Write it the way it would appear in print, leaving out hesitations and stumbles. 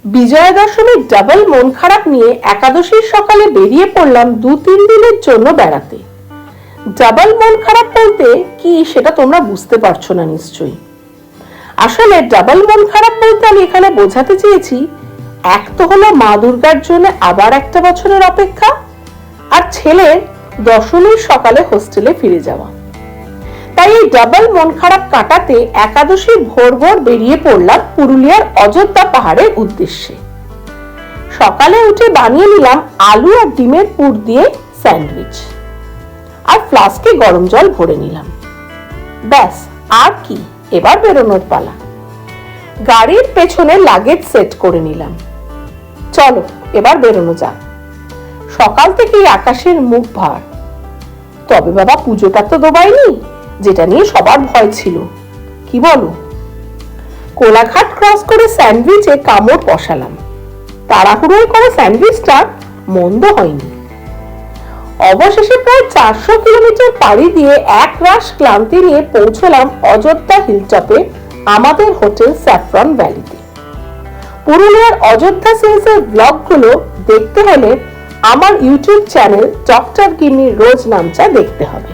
বিজয়া দশমীর ডাবল মন খারাপ নিয়ে একাদশীর সকালে বেরিয়ে পড়লাম 2-3 দিনের জন্য বেড়াতে। ডাবল মন খারাপ বলতে কি সেটা তোমরা বুঝতে পারছো না নিশ্চয়ই। আসলে ডাবল মন খারাপ বলতে আমি এখানে বোঝাতে চেয়েছি, এক তো হলো মা দুর্গার জন্য আবার একটা বছরের অপেক্ষা, আর ছেলের দশমীর সকালে হোস্টেলে ফিরে যাওয়া। তাই এই ডাবল মন খারাপ কাটাতে একাদশীর ভোর ভোর বেরিয়ে পড়লাম পুরুলিয়ার অযোধ্যা পাহাড়ের উদ্দেশ্যে। সকালে উঠে বানিয়ে নিলাম আলু আর ডিমের পুর দিয়ে স্যান্ডউইচ, আর ফ্লাস্কে গরম জল ভরে নিলাম। ব্যাস, আর কি, এবার বেরোনোর পালা। গাড়ির পেছনে লাগেজ সেট করে নিলাম। চলো এবার বেরোনো যাক। সকাল থেকেই আকাশের মুখ ভার। তবে বাবা, পুজোটা তো দোবাইনি, যেটা নিয়ে সবার ভয় ছিল, কি বলো? কোলাঘাট ক্রস করে স্যান্ডউইচে কামড় বসালাম। তাড়াহুড়োয় করে স্যান্ডউইচটা মন্দ হয়নি। অবশেষে প্রায় 400 কিলোমিটার পাড়ি দিয়ে এক রাশ ক্লান্তি নিয়ে পৌঁছলাম অযোধ্যা হিলটপে, আমাদের হোটেল স্যাফরন ভ্যালিতে। পুরুলিয়ার অযোধ্যা সিরিজের ব্লগগুলো দেখতে হলে আমার ইউটিউব চ্যানেল ডক্টর গিন্নির রোজ নামটা দেখতে হবে।